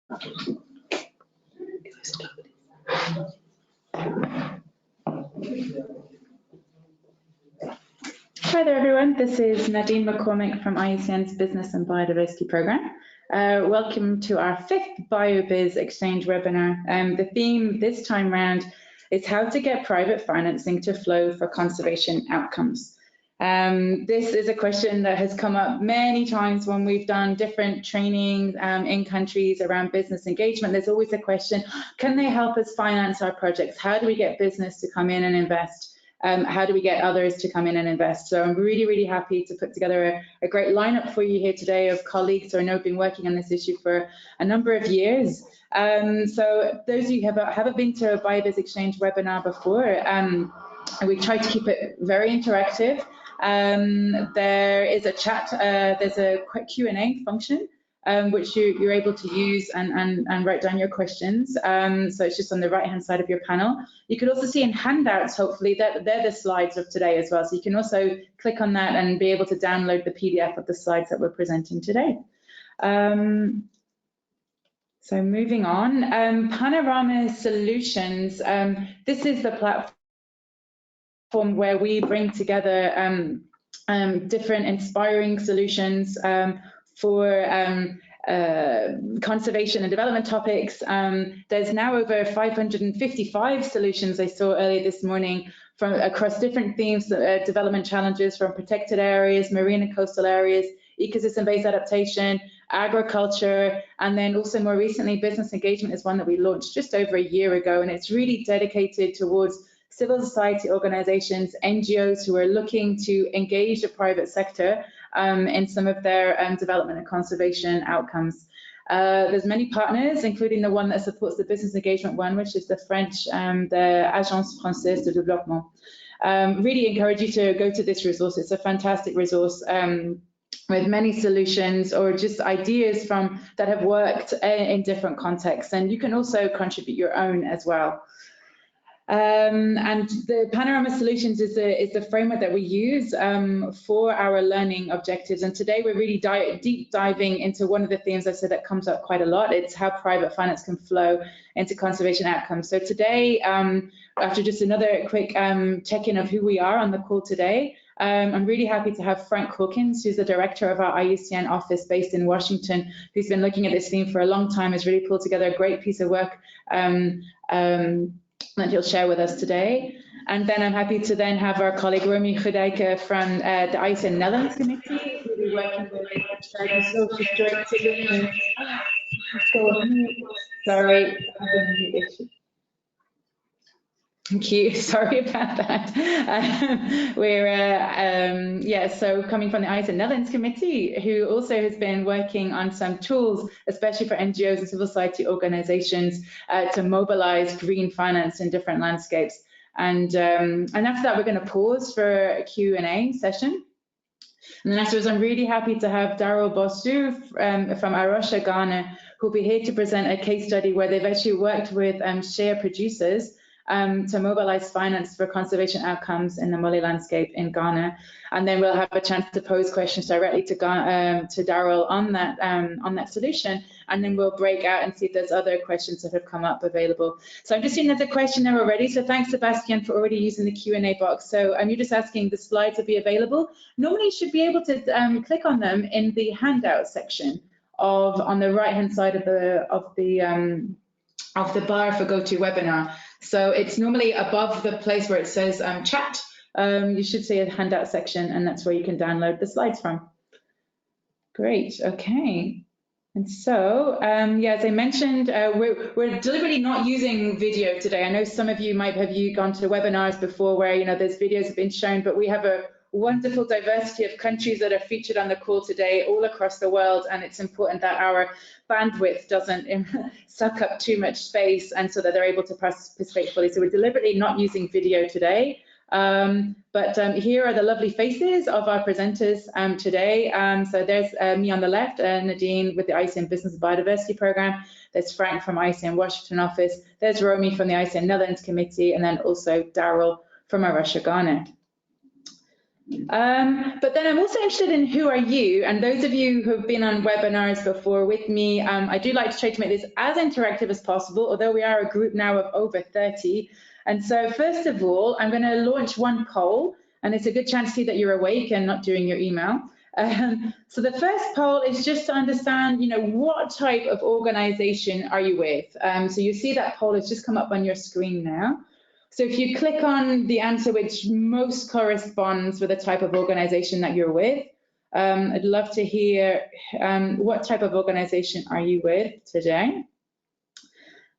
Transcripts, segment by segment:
Hi there, everyone. This is Nadine McCormick from IUCN's Business and Biodiversity Program. Welcome to our 5th BioBiz Exchange webinar. The theme this time round is how to get private financing to flow for conservation outcomes. This is a question that has come up many times when we've done different training in countries around business engagement. There's always a question, can they help us finance our projects? How do we get business to come in and invest? How do we get others to come in and invest? So I'm really, really happy to put together a great lineup for you here today of colleagues who I know have been working on this issue for a number of years. So those of you who haven't been to a BioBiz Exchange webinar before, we try to keep it very interactive. There is a chat, there's a quick Q&A function which you're able to use and write down your questions. So it's just on the right-hand side of your panel. You could also see in handouts, hopefully, that they're the slides of today as well. So you can also click on that and be able to download the PDF of the slides that we're presenting today. So moving on, Panorama Solutions. This is the platform where we bring together different inspiring solutions for conservation and development topics. There's now over 555 solutions I saw earlier this morning from across different themes, development challenges from protected areas, marine and coastal areas, ecosystem-based adaptation, agriculture, and then also more recently, business engagement is one that we launched just over a year ago, and it's really dedicated towards civil society organizations, NGOs who are looking to engage the private sector in some of their development and conservation outcomes. There's many partners, including the one that supports the business engagement one, which is the French, the Agence Française de Développement. Really encourage you to go to this resource. It's a fantastic resource with many solutions or just ideas from that have worked in different contexts, and you can also contribute your own as well. And the Panorama Solutions is the framework that we use for our learning objectives. And today we're really deep diving into one of the themes I said that comes up quite a lot. It's how private finance can flow into conservation outcomes. So today, after just another quick check-in of who we are on the call today, I'm really happy to have Frank Hawkins, who's the director of our IUCN office based in Washington, who's been looking at this theme for a long time, has really pulled together a great piece of work that he'll share with us today. And then I'm happy to then have our colleague Romie Goedicke from the IUCN Netherlands Committee, who'll be working with sorry. Thank you. Sorry about that. So coming from the IUCN Netherlands Committee, who also has been working on some tools, especially for NGOs and civil society organizations, to mobilize green finance in different landscapes. And after that, we're going to pause for a Q&A session. And then afterwards, I'm really happy to have Daryl Bosu from Rocha, Ghana, who'll be here to present a case study where they've actually worked with Shear producers to mobilize finance for conservation outcomes in the Mole landscape in Ghana. And then we'll have a chance to pose questions directly to Daryl on that solution. And then we'll break out and see if there's other questions that have come up available. So I'm just seeing there's a question there already. So thanks, Sebastian, for already using the Q&A box. So you're just asking the slides will be available. Normally you should be able to click on them in the handout section on the right-hand side of the bar for GoToWebinar. So it's normally above the place where it says chat. You should see a handout section, and that's where you can download the slides from. Great, okay. And so, as I mentioned, we're deliberately not using video today. I know some of you might have gone to webinars before where there's videos have been shown, but we have a wonderful diversity of countries that are featured on the call today all across the world, and it's important that our bandwidth doesn't suck up too much space and so that they're able to participate fully. So we're deliberately not using video today, but here are the lovely faces of our presenters today. So there's me on the left, Nadine with the IUCN Business and Biodiversity Program. There's Frank from IUCN Washington office. There's Romie from the IUCN Netherlands Committee, and then also Daryl from Rocha, Ghana. But then I'm also interested in who are you? And those of you who have been on webinars before with me, I do like to try to make this as interactive as possible, although we are a group now of over 30. And so first of all, I'm going to launch one poll, and it's a good chance to see that you're awake and not doing your email. So the first poll is just to understand, what type of organization are you with? So you see that poll has just come up on your screen now. So if you click on the answer which most corresponds with the type of organization that you're with, I'd love to hear what type of organization are you with today?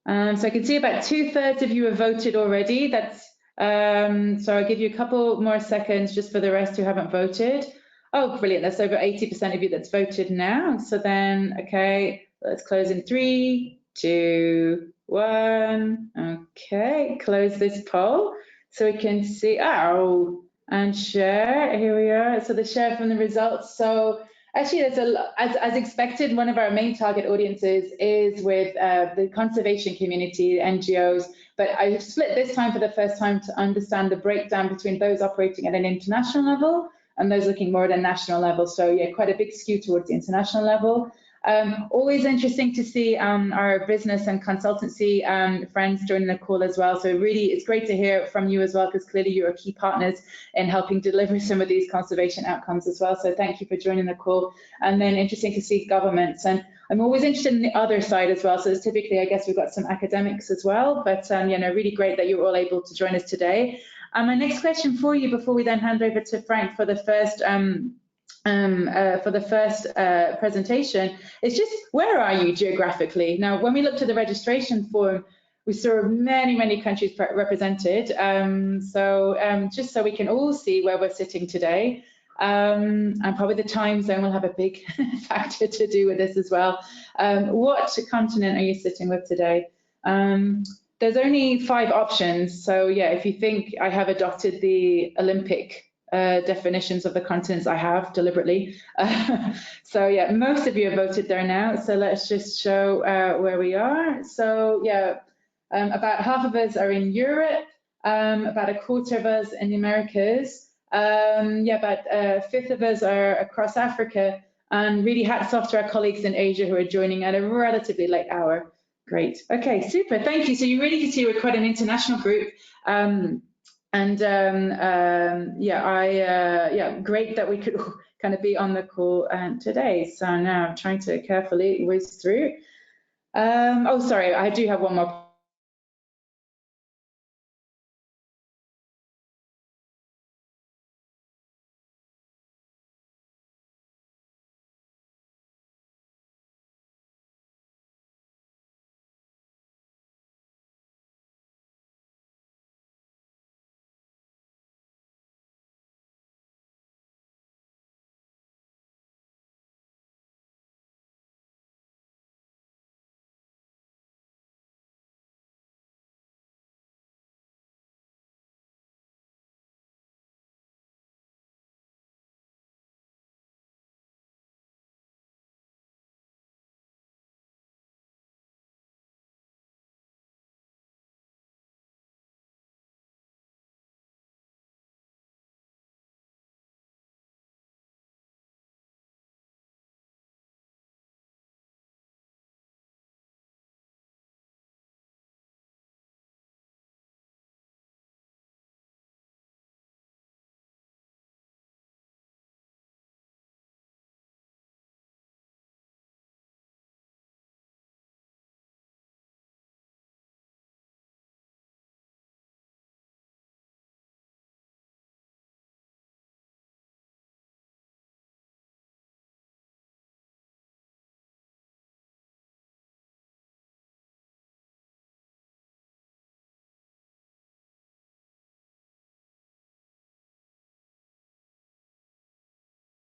So I can see about 2/3 of you have voted already. That's so I'll give you a couple more seconds just for the rest who haven't voted. Oh, brilliant. That's over 80% of you that's voted now. So then, okay, let's close in 3, 2, 1. Okay, close this poll so we can see, and share. Here we are. So the share from the results. So actually, as expected, one of our main target audiences is with the conservation community, NGOs, but I've split this time for the first time to understand the breakdown between those operating at an international level and those looking more at a national level. So yeah, quite a big skew towards the international level. Always interesting to see our business and consultancy friends joining the call as well. So really, it's great to hear from you as well, because clearly you are key partners in helping deliver some of these conservation outcomes as well. So thank you for joining the call. And then interesting to see governments. And I'm always interested in the other side as well. So it's typically, I guess we've got some academics as well, but really great that you're all able to join us today. My next question for you before we then hand over to Frank for the first presentation is just, where are you geographically? Now, when we looked at the registration form, we saw many, many countries represented. Just so we can all see where we're sitting today, and probably the time zone will have a big factor to do with this as well. What continent are you sitting with today? There's only 5 options. So yeah, if you think I have adopted the Olympic definitions of the continents, I have deliberately. So yeah, most of you have voted there now. So let's just show where we are. So yeah, about half of us are in Europe, about a quarter of us in the Americas. About a fifth of us are across Africa, and really hats off to our colleagues in Asia who are joining at a relatively late hour. Great. Okay, super. Thank you. So you really can see we're quite an international group. Great that we could kind of be on the call today. So now I'm trying to carefully whiz through. Sorry, I do have one more.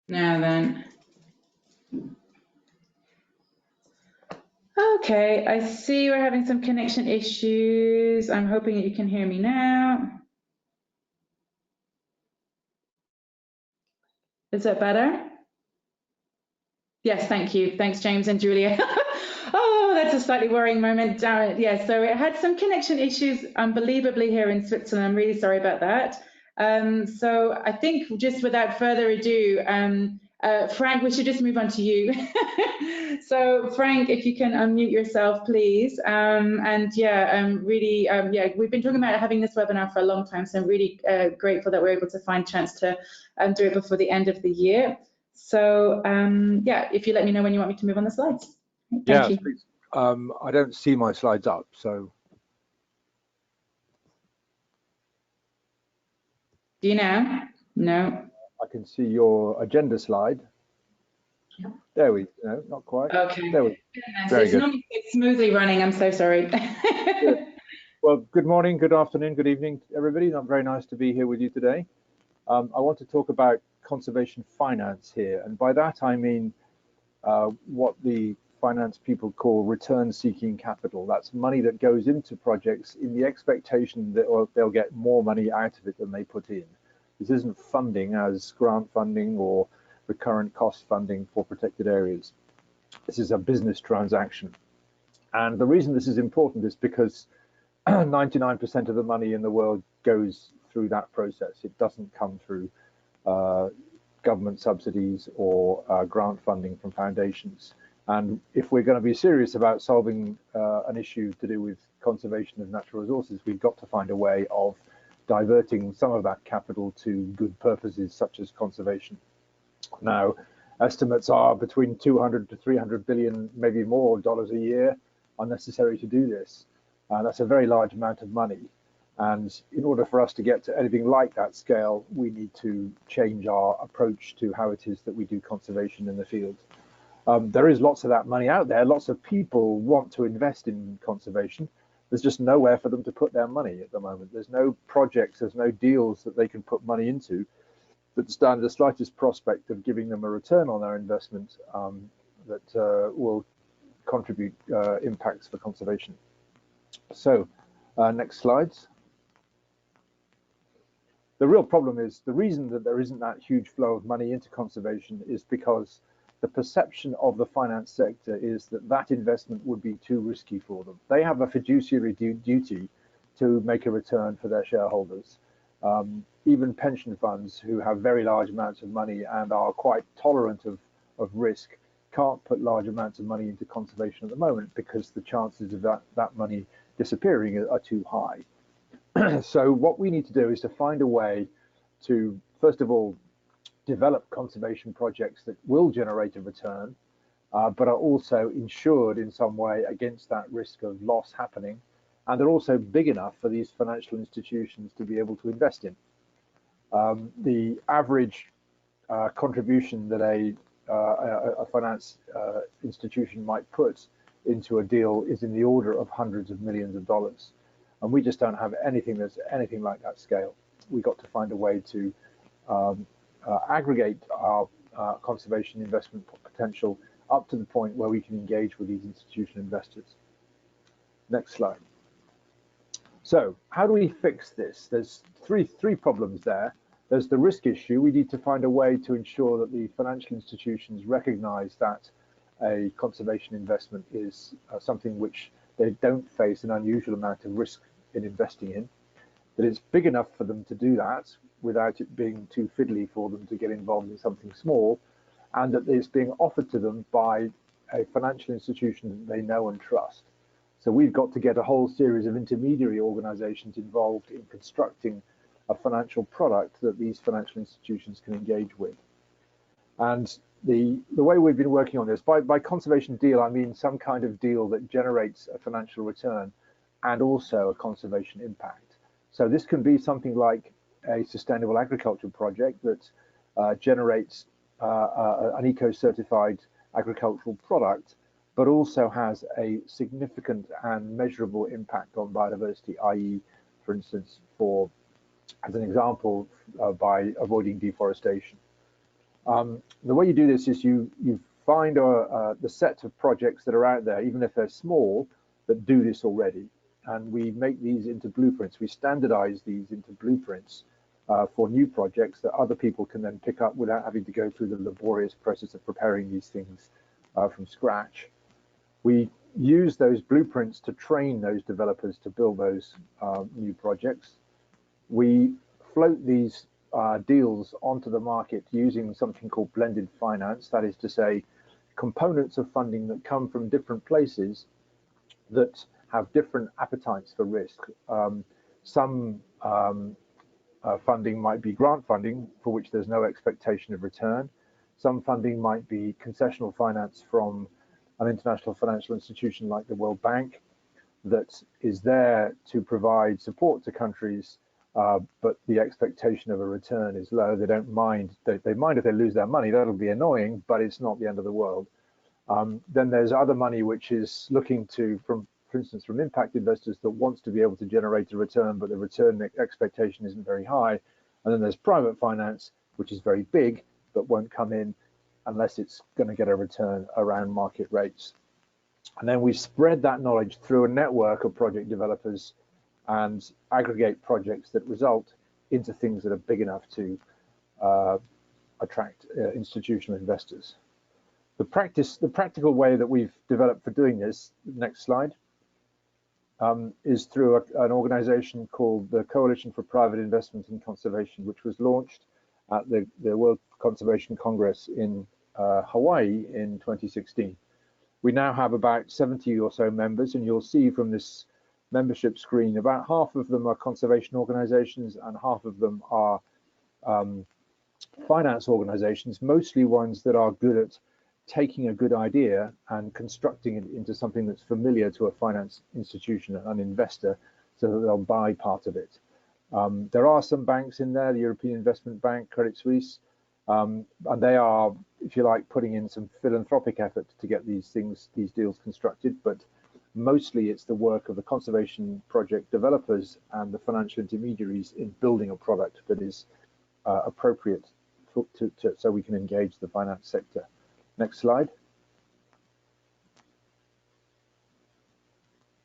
Now then. Okay, I see we're having some connection issues. I'm hoping that you can hear me now. Is that better? Yes, thank you. Thanks, James and Julia. Oh, that's a slightly worrying moment. Yeah, so it had some connection issues unbelievably here in Switzerland. I'm really sorry about that. So I think just without further ado, Frank, we should just move on to you. So Frank, if you can unmute yourself, please. And yeah, really, yeah, we've been talking about having this webinar for a long time, so I'm really grateful that we're able to find a chance to do it before the end of the year. So yeah, if you let me know when you want me to move on the slides. Thank you. Please. I don't see my slides up, so. Do you now? No. I can see your agenda slide. There we go. Not quite. Okay. There we go. Very good. Not smoothly running. I'm so sorry. Good. Well, good morning, good afternoon, good evening, everybody. It's very nice to be here with you today. I want to talk about conservation finance here, and by that I mean what the finance people call return-seeking capital. That's money that goes into projects in the expectation that they'll get more money out of it than they put in. This isn't funding as grant funding or recurrent cost funding for protected areas. This is a business transaction. And the reason this is important is because 99% of the money in the world goes through that process. It doesn't come through government subsidies or grant funding from foundations. And if we're going to be serious about solving an issue to do with conservation of natural resources, we've got to find a way of diverting some of that capital to good purposes such as conservation. Now, estimates are between 200 to 300 billion, maybe more dollars a year are necessary to do this. That's a very large amount of money. And in order for us to get to anything like that scale, we need to change our approach to how it is that we do conservation in the field. There is lots of that money out there. Lots of people want to invest in conservation. There's just nowhere for them to put their money at the moment. There's no projects, there's no deals that they can put money into that stand the slightest prospect of giving them a return on their investment that will contribute impacts for conservation. So, next slides. The real problem is the reason that there isn't that huge flow of money into conservation is because the perception of the finance sector is that that investment would be too risky for them. They have a fiduciary duty to make a return for their shareholders. Even pension funds who have very large amounts of money and are quite tolerant of risk can't put large amounts of money into conservation at the moment because the chances of that money disappearing are too high. So what we need to do is to find a way to, first of all, develop conservation projects that will generate a return, but are also insured in some way against that risk of loss happening. And they're also big enough for these financial institutions to be able to invest in. The average contribution that a finance institution might put into a deal is in the order of hundreds of millions of dollars. And we just don't have anything that's anything like that scale. We've got to find a way to aggregate our conservation investment potential up to the point where we can engage with these institutional investors. Next slide. So how do we fix this? There's three problems there. There's the risk issue. We need to find a way to ensure that the financial institutions recognize that a conservation investment is something which they don't face an unusual amount of risk in investing in, that it's big enough for them to do that without it being too fiddly for them to get involved in something small, and that it's being offered to them by a financial institution that they know and trust. So we've got to get a whole series of intermediary organizations involved in constructing a financial product that these financial institutions can engage with. And the way we've been working on this, by conservation deal, I mean some kind of deal that generates a financial return and also a conservation impact. So this can be something like a sustainable agriculture project that generates an eco-certified agricultural product, but also has a significant and measurable impact on biodiversity, i.e., for instance, as an example, by avoiding deforestation. The way you do this is you find the set of projects that are out there, even if they're small, that do this already. And we make these into blueprints. We standardize these into blueprints for new projects that other people can then pick up without having to go through the laborious process of preparing these things from scratch. We use those blueprints to train those developers to build those new projects. We float these deals onto the market using something called blended finance. That is to say, components of funding that come from different places that have different appetites for risk. Some funding might be grant funding, for which there's no expectation of return. Some funding might be concessional finance from an international financial institution like the World Bank that is there to provide support to countries, but the expectation of a return is low. They don't mind. They mind if they lose their money. That'll be annoying, but it's not the end of the world. Then there's other money which is looking to, for instance, from impact investors that wants to be able to generate a return, but the return expectation isn't very high. And then there's private finance, which is very big, but won't come in unless it's going to get a return around market rates. And then we spread that knowledge through a network of project developers and aggregate projects that result into things that are big enough to attract institutional investors. The practical way that we've developed for doing this, next slide, is through an organization called the Coalition for Private Investment in Conservation, which was launched at the World Conservation Congress in Hawaii in 2016. We now have about 70 or so members, and you'll see from this membership screen, about half of them are conservation organizations and half of them are finance organizations, mostly ones that are good at taking a good idea and constructing it into something that's familiar to a finance institution, an investor, so that they'll buy part of it. There are some banks in there, the European Investment Bank, Credit Suisse, and they are, if you like, putting in some philanthropic effort to get these deals constructed, but mostly it's the work of the conservation project developers and the financial intermediaries in building a product that is appropriate so we can engage the finance sector. Next slide.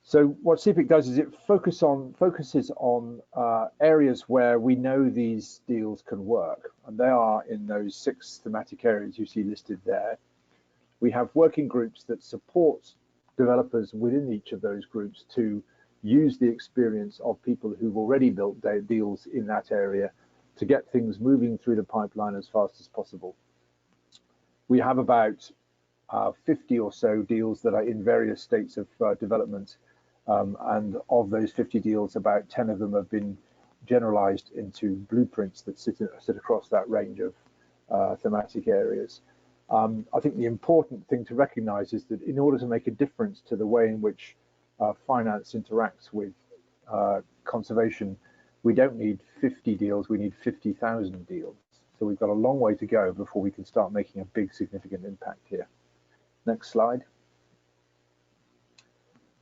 So what CPIC does is it focuses on areas where we know these deals can work, and they are in those 6 thematic areas you see listed there. We have working groups that support developers within each of those groups to use the experience of people who've already built their deals in that area to get things moving through the pipeline as fast as possible. We have about 50 or so deals that are in various states of development, and of those 50 deals, about 10 of them have been generalized into blueprints that sit across that range of thematic areas. I think the important thing to recognize is that in order to make a difference to the way in which finance interacts with conservation, we don't need 50 deals, we need 50,000 deals. So we've got a long way to go before we can start making a big, significant impact here. Next slide.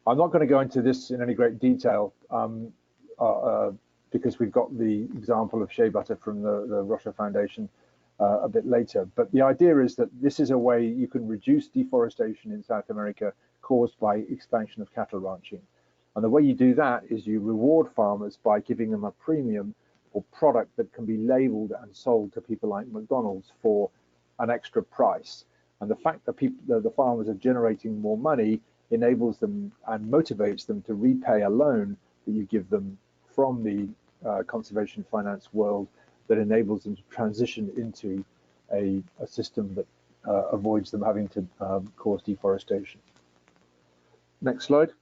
I'm not going to go into this in any great detail because we've got the example of shea butter from the Rocha Foundation a bit later. But the idea is that this is a way you can reduce deforestation in South America caused by expansion of cattle ranching. And the way you do that is you reward farmers by giving them a premium or product that can be labeled and sold to people like McDonald's for an extra price. And the fact that the farmers are generating more money enables them and motivates them to repay a loan that you give them from the conservation finance world that enables them to transition into a system that avoids them having to cause deforestation. Next slide.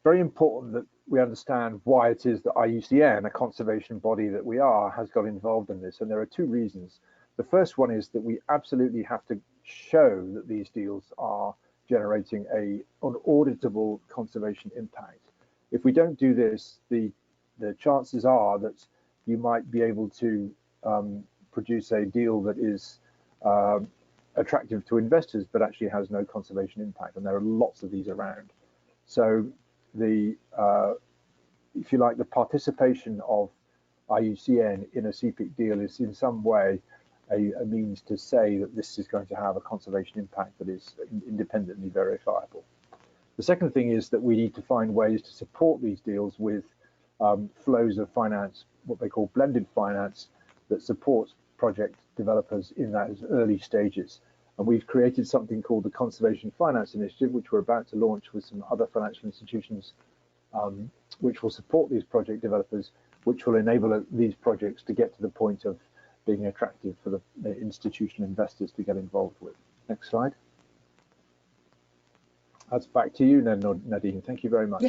Very important that we understand why it is that IUCN, a conservation body that we are, has got involved in this, and there are 2 reasons. The first one is that we absolutely have to show that these deals are generating an auditable conservation impact. If we don't do this, the chances are that you might be able to produce a deal that is attractive to investors but actually has no conservation impact, and there are lots of these around. So if you like, the participation of IUCN in a CPIC deal is in some way a means to say that this is going to have a conservation impact that is independently verifiable. The second thing is that we need to find ways to support these deals with flows of finance, what they call blended finance, that supports project developers in those early stages. And we've created something called the Conservation Finance Initiative, which we're about to launch with some other financial institutions which will support these project developers, which will enable these projects to get to the point of being attractive for the institutional investors to get involved with. Next slide. That's back to you, Nadine. Thank you very much.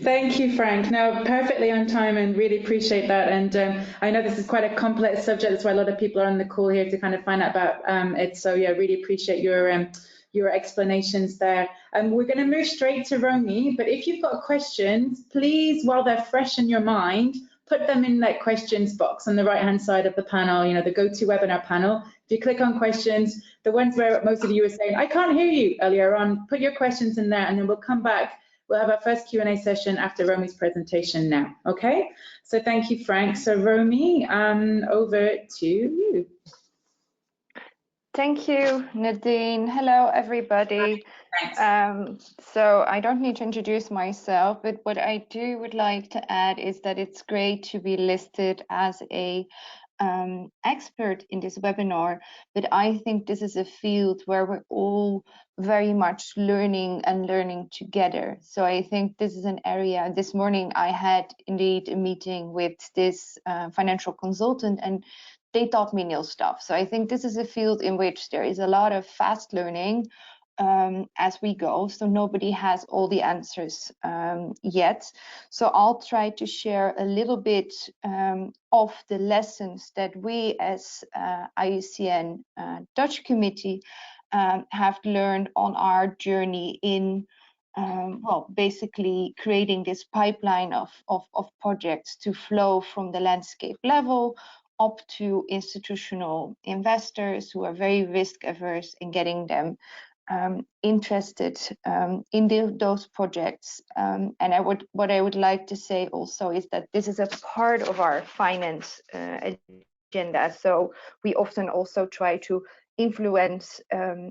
Thank you, Frank. No, perfectly on time, and really appreciate that. And I know this is quite a complex subject. That's why a lot of people are on the call here to kind of find out about it. So yeah, really appreciate your explanations there. We're going to move straight to Romie, but if you've got questions, please, while they're fresh in your mind, put them in that questions box on the right-hand side of the panel, you know, the GoToWebinar panel. If you click on questions, the ones where most of you were saying, I can't hear you earlier on, put your questions in there, and then we'll come back. We'll have our first Q&A session after Romie's presentation now, okay? So thank you, Frank. So Romie, over to you. Thank you, Nadine. Hello, everybody. So I don't need to introduce myself, but what I would like to add is that it's great to be listed as a expert in this webinar, but I think this is a field where we're all very much learning together. So I think this is an area. This morning I had indeed a meeting with this financial consultant, and they taught me new stuff. So I think this is a field in which there is a lot of fast learning as we go. So nobody has all the answers yet. So I'll try to share a little bit of the lessons that we as IUCN Dutch Committee have learned on our journey in well, basically creating this pipeline of projects to flow from the landscape level up to institutional investors who are very risk averse in getting them interested in those projects. And what I would like to say also is that this is a part of our finance agenda. So we often also try to influence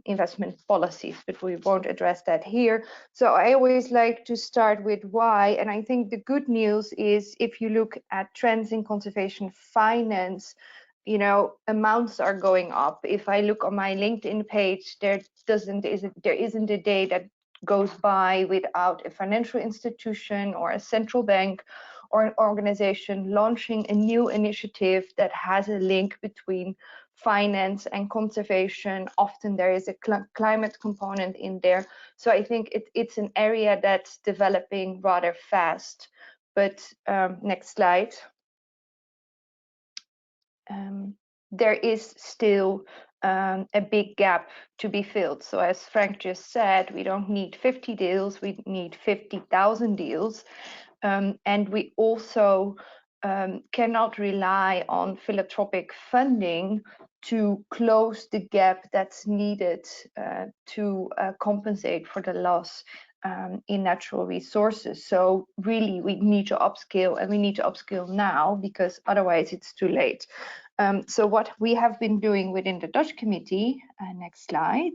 investment policies, but we won't address that here. So I always like to start with why, and I think the good news is if you look at trends in conservation finance, you know, amounts are going up. If I look on my LinkedIn page, there isn't a day that goes by without a financial institution or a central bank or an organization launching a new initiative that has a link between finance and conservation. Often there is a climate component in there. So I think it's an area that's developing rather fast. But next slide. There is still a big gap to be filled. So as Frank just said, we don't need 50 deals, we need 50,000 deals. And we also cannot rely on philanthropic funding to close the gap that's needed to compensate for the loss in natural resources. So really we need to upscale, and we need to upscale now because otherwise it's too late. So what we have been doing within the Dutch committee, next slide,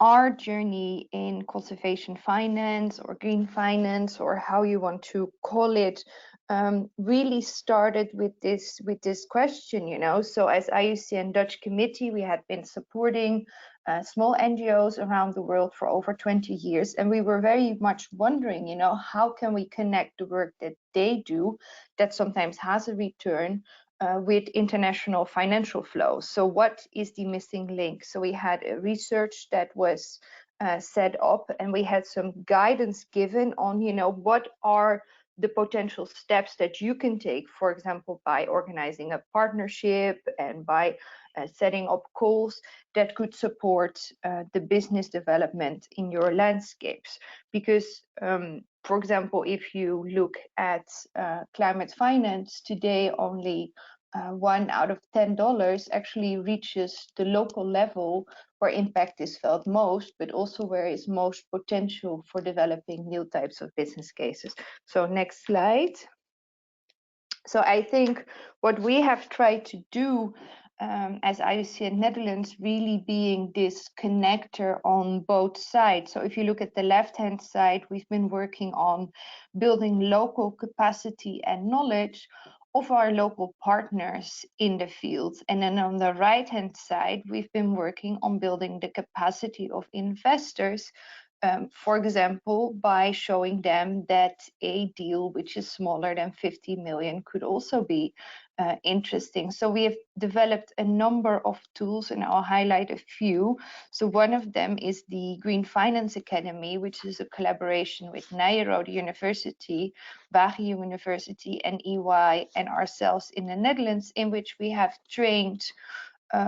our journey in conservation finance or green finance, or how you want to call it, really started with this question, you know. So as IUCN Dutch Committee, we had been supporting small NGOs around the world for over 20 years, and we were very much wondering, you know, how can we connect the work that they do that sometimes has a return with international financial flows. So what is the missing link? So we had a research that was set up, and we had some guidance given on, you know, what are the potential steps that you can take, for example, by organizing a partnership and by setting up calls that could support the business development in your landscapes. Because, for example, if you look at climate finance today, only $1 out of $10 actually reaches the local level where impact is felt most, but also where is most potential for developing new types of business cases. So next slide. So I think what we have tried to do as IUCN Netherlands, really being this connector on both sides. So if you look at the left-hand side, we've been working on building local capacity and knowledge of our local partners in the field. And then on the right-hand side, we've been working on building the capacity of investors, for example, by showing them that a deal which is smaller than 50 million could also be interesting. So we have developed a number of tools, and I'll highlight a few. So one of them is the Green Finance Academy, which is a collaboration with Nyenrode University, Wageningen University, and EY and ourselves in the Netherlands, in which we have trained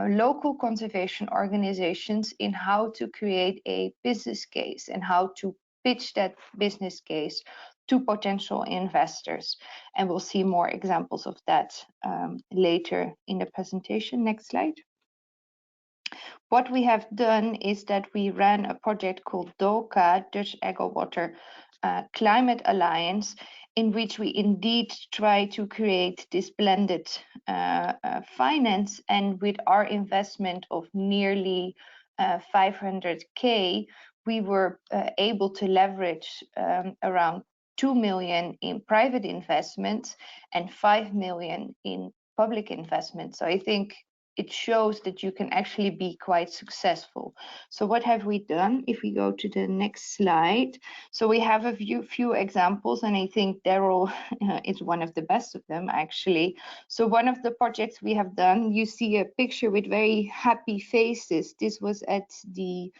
local conservation organizations in how to create a business case and how to pitch that business case to potential investors. And we'll see more examples of that later in the presentation. Next slide. What we have done is that we ran a project called DOCA, Dutch Agriwater Climate Alliance, in which we indeed try to create this blended finance. And with our investment of nearly 500K, we were able to leverage around 2 million in private investments and 5 million in public investment. So I think it shows that you can actually be quite successful. So what have we done? If we go to the next slide. So we have a few examples, and I think Daryl is one of the best of them, actually. So one of the projects we have done, you see a picture with very happy faces. This was at the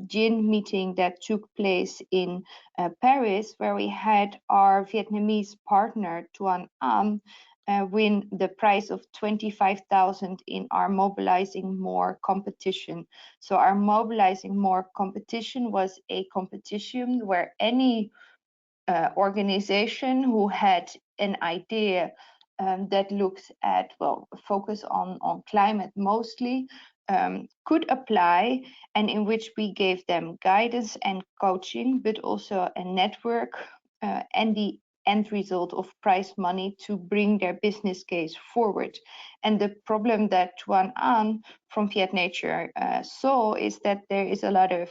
GIN meeting that took place in Paris, where we had our Vietnamese partner, Tuan An, win the prize of 25,000 in our Mobilising More competition. So our Mobilising More competition was a competition where any organization who had an idea that looks at, well, focus on climate mostly, could apply, and in which we gave them guidance and coaching, but also a network and the end result of prize money to bring their business case forward. And the problem that Tuan An from Viet Nature saw is that there is a lot of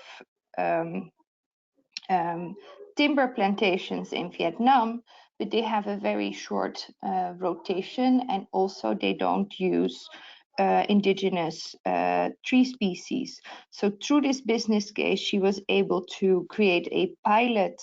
timber plantations in Vietnam, but they have a very short rotation, and also they don't use indigenous tree species. So through this business case, she was able to create a pilot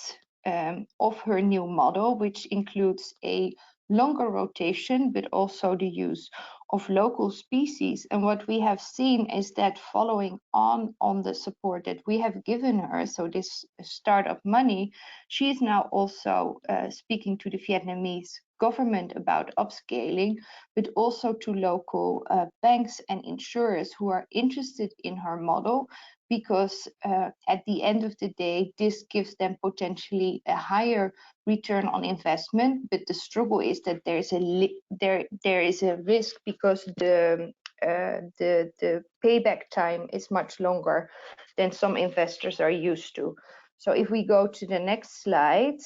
of her new model, which includes a longer rotation, but also the use of local species. And what we have seen is that following on the support that we have given her, so this startup money, she is now also speaking to the Vietnamese government about upscaling, but also to local banks and insurers who are interested in her model, because at the end of the day, this gives them potentially a higher return on investment. But the struggle is that there is a risk, because the payback time is much longer than some investors are used to. So if we go to the next slide,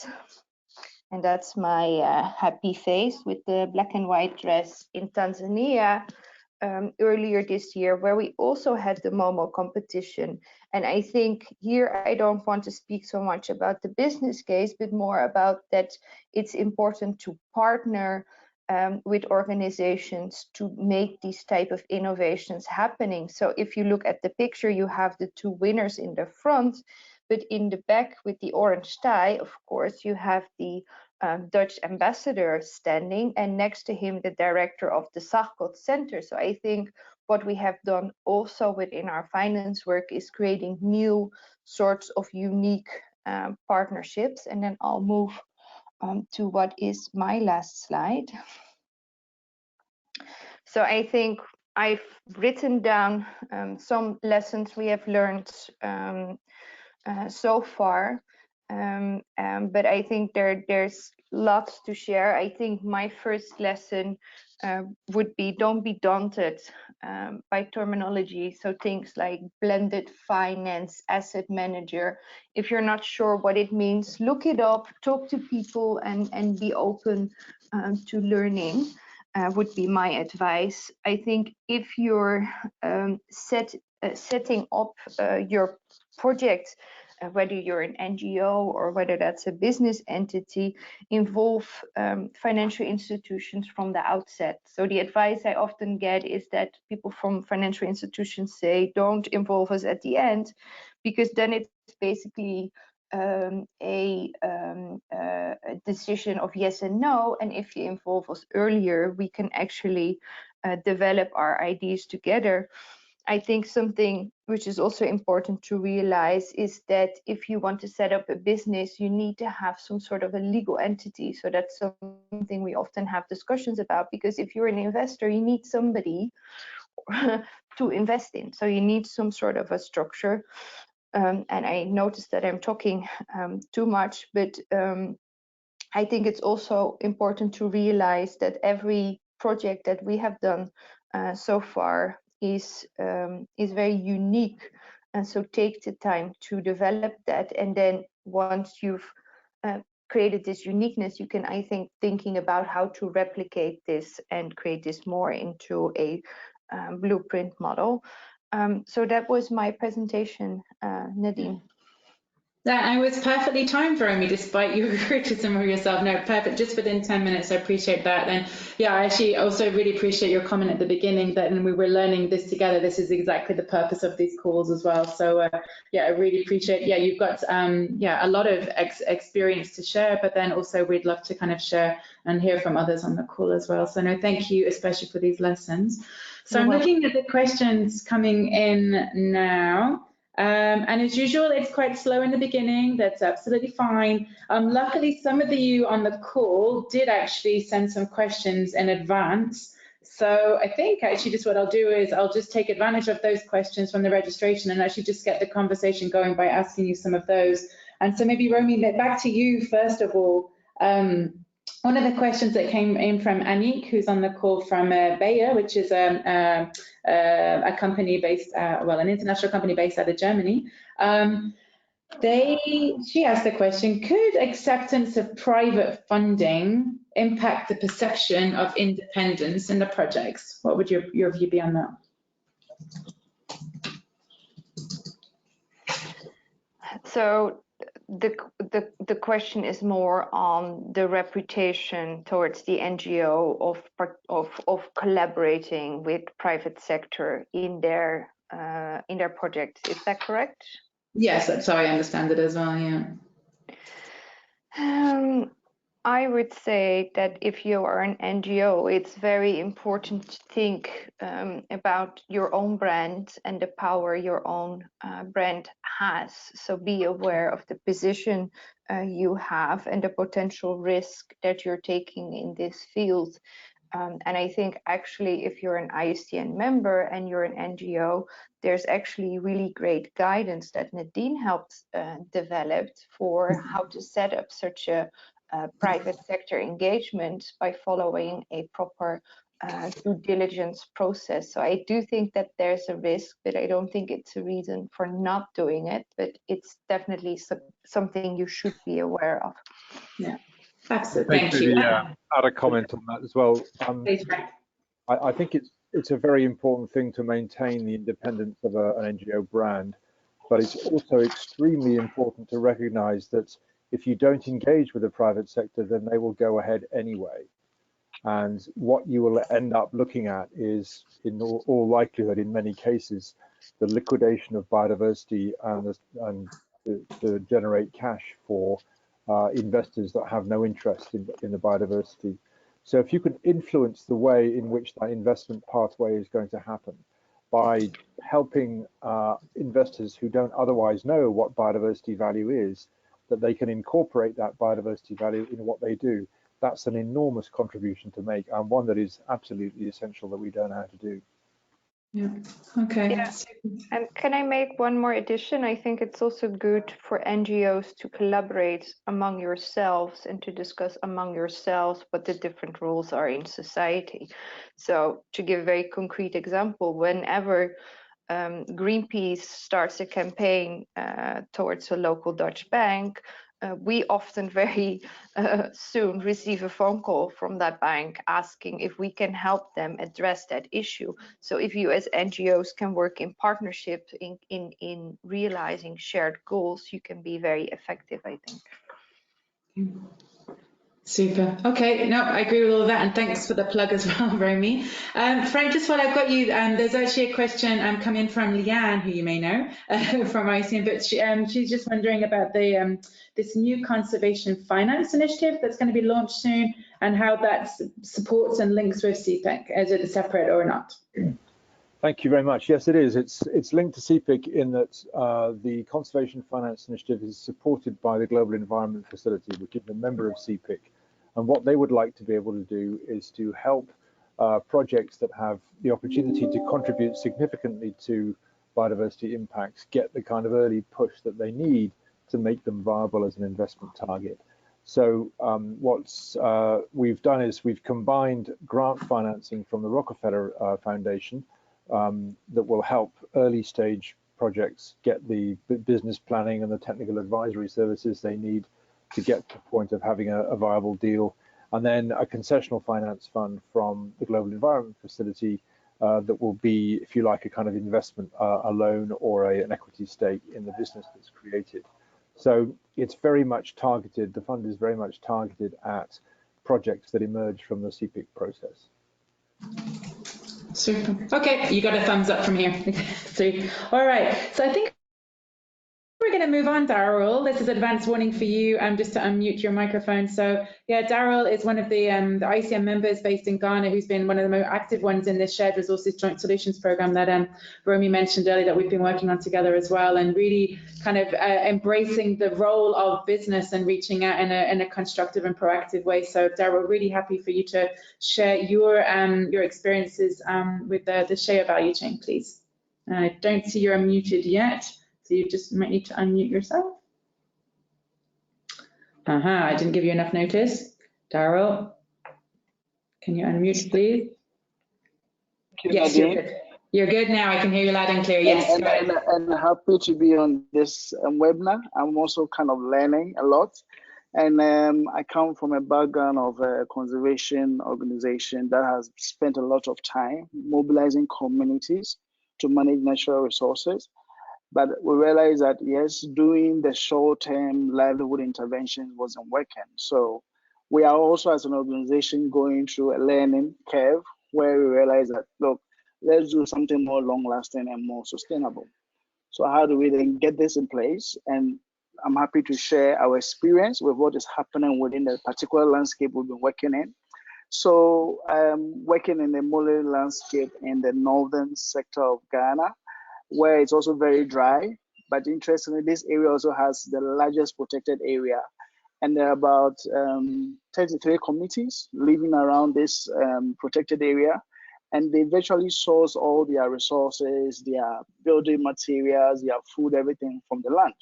and that's my happy face with the black and white dress in Tanzania earlier this year, where we also had the Momo competition. And I think here I don't want to speak so much about the business case, but more about that it's important to partner with organizations to make these type of innovations happening. So if you look at the picture, you have the two winners in the front, but in the back with the orange tie, of course, you have the Dutch ambassador standing, and next to him the director of the Sarkot Center. So I think what we have done also within our finance work is creating new sorts of unique partnerships. And then I'll move to what is my last slide. So I think I've written down some lessons we have learned so far. But I think there's lots to share. I think my first lesson would be, don't be daunted by terminology. So things like blended finance, asset manager. If you're not sure what it means, look it up, talk to people, and be open to learning. Would be my advice. I think if you're setting up your project whether you're an NGO or whether that's a business entity, involve financial institutions from the outset. So the advice I often get is that people from financial institutions say, don't involve us at the end, because then it's basically a decision of yes and no. And if you involve us earlier, we can actually develop our ideas together. I think something which is also important to realize is that if you want to set up a business, you need to have some sort of a legal entity. So that's something we often have discussions about, because if you're an investor, you need somebody to invest in. So you need some sort of a structure. And I noticed that I'm talking too much, but I think it's also important to realize that every project that we have done so far is very unique, and so take the time to develop that. And then once you've created this uniqueness, you can, I think, thinking about how to replicate this and create this more into a blueprint model. So that was my presentation, Nadine. That was perfectly timed for me, despite your criticism of yourself. No, perfect, just within 10 minutes. I appreciate that. And yeah, I actually also really appreciate your comment at the beginning that when we were learning this together, this is exactly the purpose of these calls as well. So yeah, I really appreciate, yeah, you've got yeah, a lot of experience to share, but then also we'd love to kind of share and hear from others on the call as well. So no, thank you, especially for these lessons. So I'm looking at the questions coming in now. And as usual, it's quite slow in the beginning. That's absolutely fine. Luckily, some of you on the call did actually send some questions in advance. So I think actually just what I'll do is I'll just take advantage of those questions from the registration and actually just get the conversation going by asking you some of those. And so maybe, Romie, back to you first of all. One of the questions that came in from Anik, who's on the call from Bayer, which is a company based, well, an international company based out of Germany. She asked the question, could acceptance of private funding impact the perception of independence in the projects? What would your view be on that? So the question is more on the reputation towards the NGO of collaborating with private sector in their projects. Is that correct? Yes, that's how I understand it as well. Yeah. I would say that if you are an NGO, it's very important to think about your own brand and the power your own brand has. So be aware of the position you have and the potential risk that you're taking in this field. And I think actually if you're an IUCN member and you're an NGO, there's actually really great guidance that Nadine helped develop for how to set up such a private sector engagement by following a proper due diligence process. So I do think that there's a risk, but I don't think it's a reason for not doing it, but it's definitely something you should be aware of. Yeah, absolutely. Thank you. Add a comment on that as well. I think it's a very important thing to maintain the independence of an NGO brand, but it's also extremely important to recognize that if you don't engage with the private sector, then they will go ahead anyway. And what you will end up looking at is, in all likelihood, in many cases, the liquidation of biodiversity and to generate cash for investors that have no interest in the biodiversity. So if you can influence the way in which that investment pathway is going to happen by helping investors who don't otherwise know what biodiversity value is, that they can incorporate that biodiversity value in what they do, that's an enormous contribution to make, and one that is absolutely essential that we don't know how to do. Yeah, okay. Yeah. And can I make one more addition? I think it's also good for NGOs to collaborate among yourselves and to discuss among yourselves what the different roles are in society. So to give a very concrete example, whenever Greenpeace starts a campaign towards a local Dutch bank, we often very soon receive a phone call from that bank asking if we can help them address that issue. So if you as NGOs can work in partnership in realizing shared goals, you can be very effective, I think. Super. Okay, no, I agree with all of that, and thanks for the plug as well, Romie. Frank, just while I've got you, there's actually a question coming from Leanne, who you may know from IUCN, but she's just wondering about the this new conservation finance initiative that's going to be launched soon, and how that supports and links with CPIC. Is it separate or not? Thank you very much. Yes, it is. It's linked to CPIC in that the Conservation Finance Initiative is supported by the Global Environment Facility, which is a member of CPIC. And what they would like to be able to do is to help projects that have the opportunity to contribute significantly to biodiversity impacts get the kind of early push that they need to make them viable as an investment target. So what we've done is we've combined grant financing from the Rockefeller Foundation that will help early stage projects get the business planning and the technical advisory services they need to get to the point of having a viable deal, and then a concessional finance fund from the Global Environment Facility that will be, if you like, a kind of investment, a loan or an equity stake in the business that's created. So it's very much targeted, the fund is very much targeted at projects that emerge from the CPIC process. Super. Okay, you got a thumbs up from here. So, all right. So I think we're going to move on, Daryl. This is advance warning for you, just to unmute your microphone. So, yeah, Daryl is one of the IUCN members based in Ghana, who's been one of the most active ones in this Shared Resources Joint Solutions program that Romie mentioned earlier that we've been working on together as well, and really kind of embracing the role of business and reaching out in a constructive and proactive way. So, Daryl, really happy for you to share your experiences with the Shear value chain, please. I don't see you're unmuted yet. So you just might need to unmute yourself. I didn't give you enough notice. Daryl, can you unmute, please? Yes, you're good. You're good now. I can hear you loud and clear. Yes. And happy to be on this webinar. I'm also kind of learning a lot. And I come from a background of a conservation organization that has spent a lot of time mobilizing communities to manage natural resources. But we realized that, yes, doing the short-term livelihood intervention wasn't working. So we are also, as an organization, going through a learning curve where we realize that, look, let's do something more long-lasting and more sustainable. So how do we then get this in place? And I'm happy to share our experience with what is happening within the particular landscape we've been working in. So working in the mole landscape in the northern sector of Ghana, where it's also very dry, but interestingly, this area also has the largest protected area. And there are about 33 communities living around this protected area. And they virtually source all their resources, their building materials, their food, everything from the land.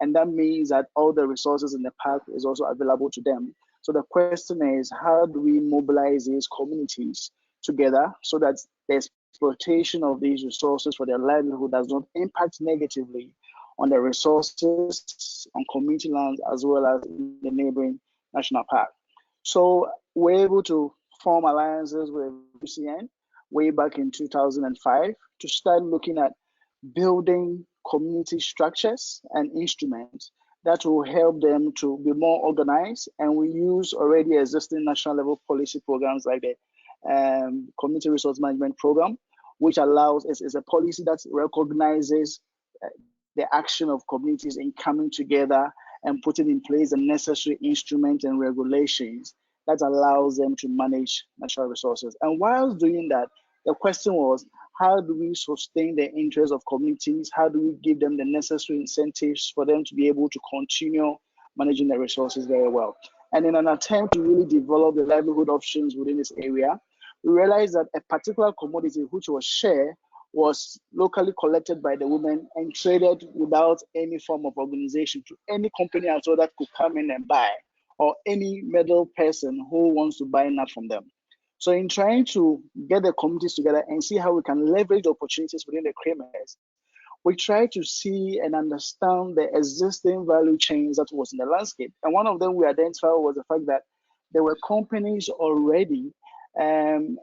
And that means that all the resources in the park is also available to them. So the question is, how do we mobilize these communities together so that the exploitation of these resources for their livelihood does not impact negatively on the resources on community lands as well as in the neighboring national park? So we're able to form alliances with IUCN way back in 2005 to start looking at building community structures and instruments that will help them to be more organized. And we use already existing national level policy programs like the Community Resource Management Program, which allows, is a policy that recognizes the action of communities in coming together and putting in place the necessary instruments and regulations that allows them to manage natural resources. And while doing that, the question was, how do we sustain the interests of communities? How do we give them the necessary incentives for them to be able to continue managing their resources very well? And in an attempt to really develop the livelihood options within this area, we realized that a particular commodity, which was Shear, was locally collected by the women and traded without any form of organization to any company at all that could come in and buy, or any middle person who wants to buy enough from them. So in trying to get the communities together and see how we can leverage opportunities within the creamers, we tried to see and understand the existing value chains that was in the landscape. And one of them we identified was the fact that there were companies already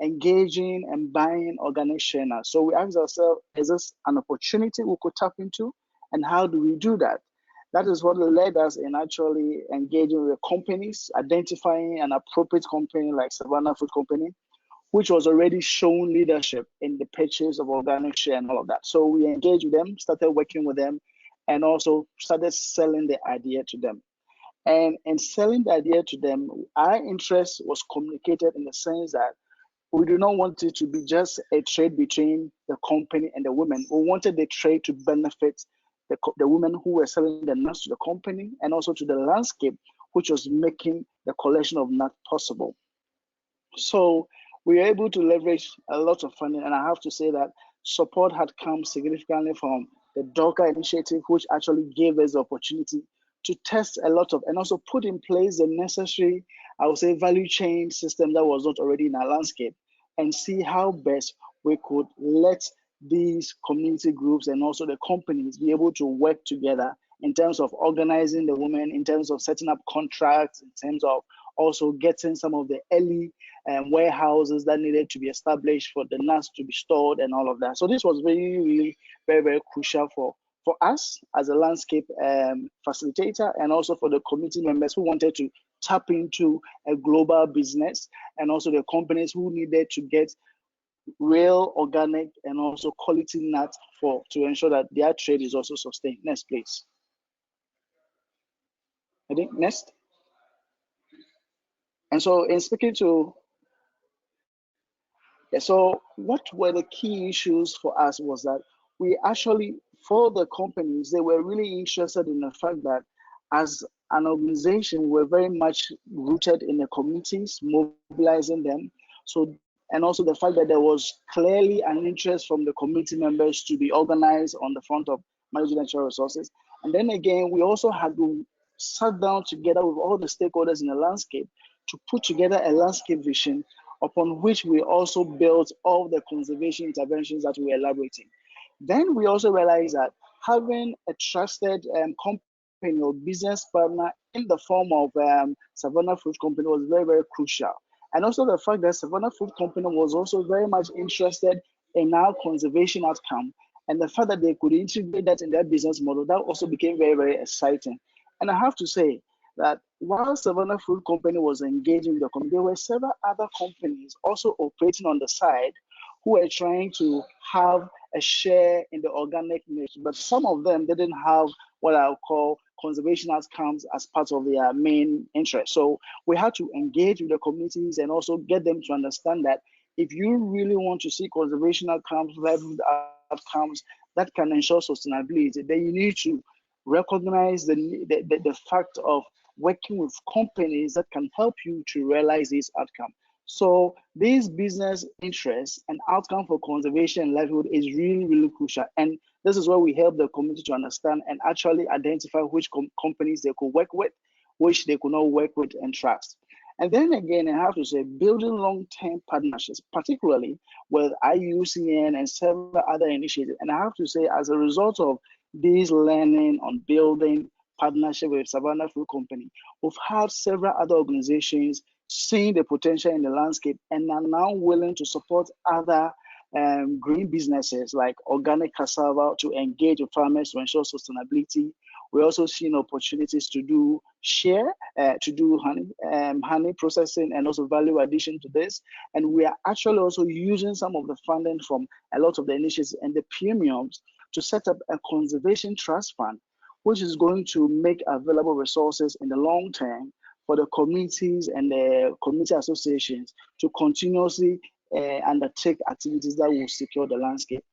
engaging and buying organic share nuts. So we asked ourselves, is this an opportunity we could tap into? And how do we do that? That is what led us in actually engaging with companies, identifying an appropriate company like Savannah Food Company, which was already shown leadership in the purchase of organic share and all of that. So we engaged with them, started working with them, and also started selling the idea to them. And in selling the idea to them, our interest was communicated in the sense that we do not want it to be just a trade between the company and the women. We wanted the trade to benefit the women who were selling the nuts to the company and also to the landscape, which was making the collection of nuts possible. So we were able to leverage a lot of funding, and I have to say that support had come significantly from the DOCA initiative, which actually gave us the opportunity to test a lot of and also put in place the necessary, I would say, value chain system that was not already in our landscape, and see how best we could let these community groups and also the companies be able to work together in terms of organizing the women, in terms of setting up contracts, in terms of also getting some of the early warehouses that needed to be established for the nuts to be stored and all of that. So this was really very, very crucial for us as a landscape facilitator, and also for the committee members who wanted to tap into a global business, and also the companies who needed to get real organic and also quality nuts to ensure that their trade is also sustained. Next, please. I think next. And so in speaking to, so what were the key issues for us was that we actually, for the companies, they were really interested in the fact that as an organization, we're very much rooted in the communities, mobilizing them. So, and also the fact that there was clearly an interest from the community members to be organized on the front of managing natural resources. And then again, we also had to sit down together with all the stakeholders in the landscape to put together a landscape vision upon which we also built all the conservation interventions that we were elaborating. Then we also realized that having a trusted company or business partner in the form of Savannah Food Company was very, very crucial. And also the fact that Savannah Food Company was also very much interested in our conservation outcome, and the fact that they could integrate that in their business model, that also became very, very exciting. And I have to say that while Savannah Food Company was engaging with the company, there were several other companies also operating on the side who were trying to have a share in the organic niche, but some of them didn't have what I'll call conservation outcomes as part of their main interest. So we had to engage with the communities and also get them to understand that if you really want to see conservation outcomes, livelihood outcomes that can ensure sustainability, then you need to recognize the fact of working with companies that can help you to realize this outcome. So this business interest and outcome for conservation and livelihood is really, really crucial. And this is where we help the community to understand and actually identify which companies they could work with, which they could not work with and trust. And then again, I have to say, building long-term partnerships, particularly with IUCN and several other initiatives. And I have to say, as a result of this learning on building partnership with Savannah Food Company, we've had several other organizations seeing the potential in the landscape and are now willing to support other green businesses like organic cassava to engage with farmers to ensure sustainability. We're also seeing opportunities to do Shear, to do honey processing and also value addition to this. And we are actually also using some of the funding from a lot of the initiatives and the premiums to set up a conservation trust fund, which is going to make available resources in the long term for the communities and the community associations to continuously undertake activities that will secure the landscape.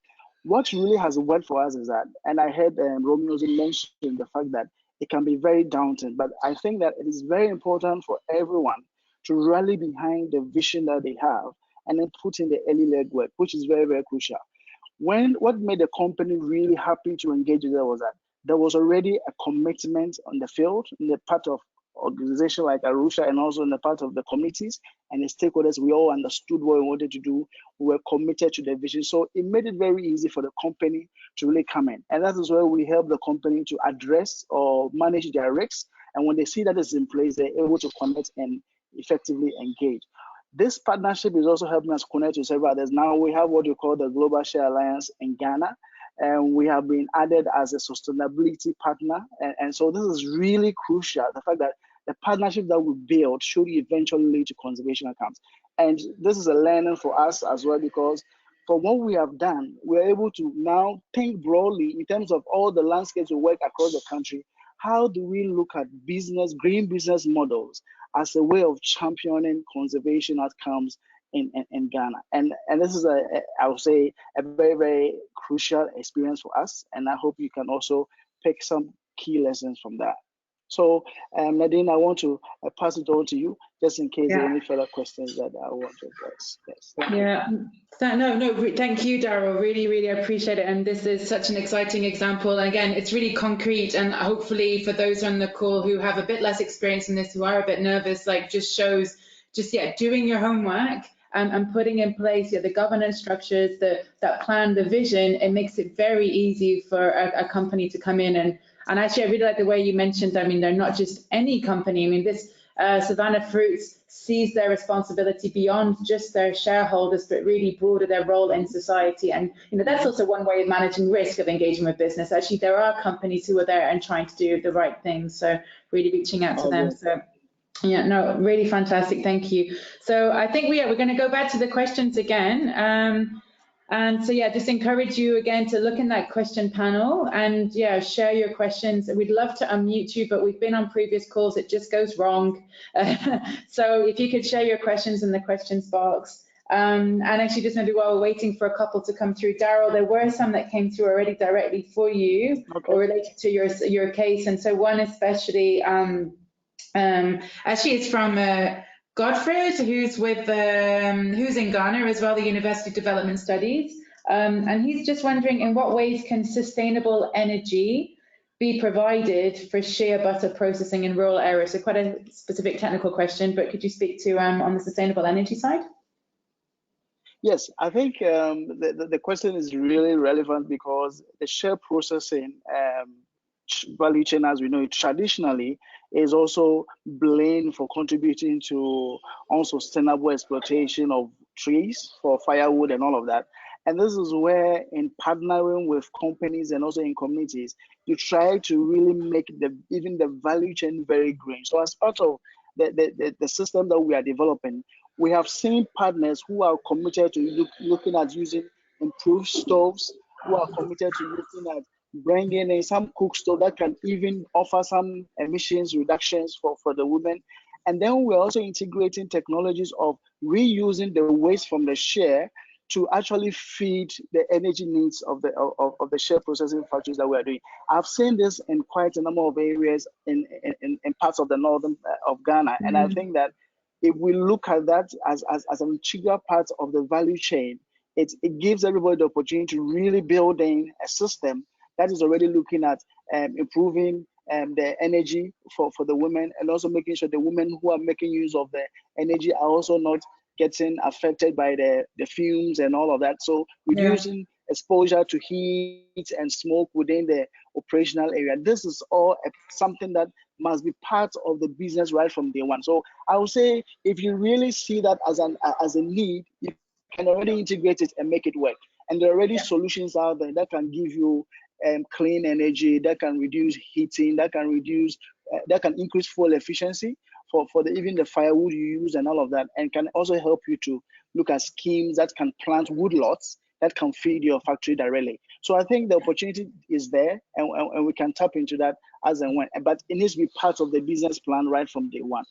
What really has worked for us is that, and I heard Romie also mention the fact that it can be very daunting, but I think that it is very important for everyone to rally behind the vision that they have and then put in the early legwork, which is very, very crucial. What made the company really happy to engage with us was that there was already a commitment on the field, in the part of organization like Rocha and also in the part of the committees and the stakeholders, we all understood what we wanted to do. We were committed to the vision. So it made it very easy for the company to really come in. And that is where we help the company to address or manage their risks. And when they see that it's in place, they're able to connect and effectively engage. This partnership is also helping us connect to several others. Now we have what we call the Global Shear Alliance in Ghana, and we have been added as a sustainability partner. And so this is really crucial, the fact that the partnership that we build should eventually lead to conservation outcomes. And this is a learning for us as well, because for what we have done, we're able to now think broadly in terms of all the landscapes we work across the country. How do we look at green business models as a way of championing conservation outcomes in Ghana? And this is I would say, a very, very crucial experience for us. And I hope you can also pick some key lessons from that. So Nadine, I want to pass it on to you, just in case there are any further questions that I want to address. Yes. Thank you, Daryl. Really, really appreciate it. And this is such an exciting example. And again, it's really concrete. And hopefully for those on the call who have a bit less experience in this, who are a bit nervous, like just shows, doing your homework and putting in place the governance structures, that plan, the vision. It makes it very easy for a company to come in. And actually, I really like the way you mentioned, I mean, they're not just any company. I mean, this Savannah Fruits sees their responsibility beyond just their shareholders, but really broader their role in society. And, that's also one way of managing risk of engaging with business. Actually, there are companies who are there and trying to do the right thing. So really reaching out to them. So yeah, no, really fantastic. Thank you. So I think we're going to go back to the questions again. And so, just encourage you again to look in that question panel and share your questions. We'd love to unmute you, but we've been on previous calls, it just goes wrong. So if you could share your questions in the questions box. And actually, just maybe while we're waiting for a couple to come through, Daryl, there were some that came through already directly for you or related to your case. And so one especially, actually it's from Godfred, who's in Ghana as well, the University of Development Studies, and he's just wondering, in what ways can sustainable energy be provided for shea butter processing in rural areas? So quite a specific technical question, but could you speak to on the sustainable energy side? Yes, I think the question is really relevant because the shea processing value chain, as we know it traditionally, is also blamed for contributing to unsustainable exploitation of trees for firewood and all of that. And this is where, in partnering with companies and also in communities, you try to really make even the value chain very green. So as part of the system that we are developing, we have seen partners who are committed to looking at using improved stoves, who are committed to looking at bringing in some cook stove that can even offer some emissions reductions for the women. And then we're also integrating technologies of reusing the waste from the shea to actually feed the energy needs of the shea processing factories that we are doing. I've seen this in quite a number of areas in parts of the northern of Ghana. And I think that if we look at that as an integral part of the value chain, it gives everybody the opportunity to really build in a system that is already looking at improving the energy for the women, and also making sure the women who are making use of the energy are also not getting affected by the fumes and all of that. So reducing exposure to heat and smoke within the operational area. This is all something that must be part of the business right from day one. So I would say, if you really see that as a need, you can already integrate it and make it work. And there are already solutions out there that can give you clean energy, that can reduce heating, that can increase fuel efficiency for even the firewood you use and all of that, and can also help you to look at schemes that can plant woodlots that can feed your factory directly. So I think the opportunity is there, and we can tap into that as and when, but it needs to be part of the business plan right from day one.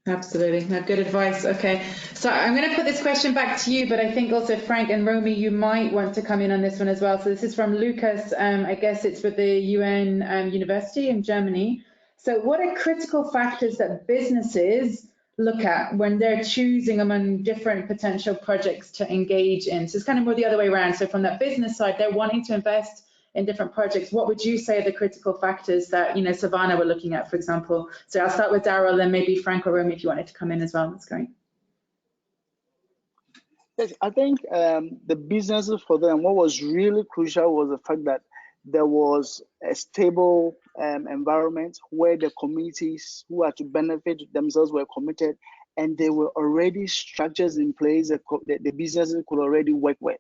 Absolutely, no, good advice. Okay, so I'm going to put this question back to you, but I think also Frank and Romie, you might want to come in on this one as well. So this is from Lucas. I guess it's with the UN University in Germany. So what are critical factors that businesses look at when they're choosing among different potential projects to engage in? So it's kind of more the other way around. So from that business side, they're wanting to invest in different projects, what would you say are the critical factors that, you know, Savannah were looking at, for example? So I'll start with Daryl, then maybe Frank or Romie if you wanted to come in as well. That's great. Yes, I think the businesses for them, what was really crucial was the fact that there was a stable environment where the communities who are to benefit themselves were committed, and there were already structures in place that the businesses could already work with.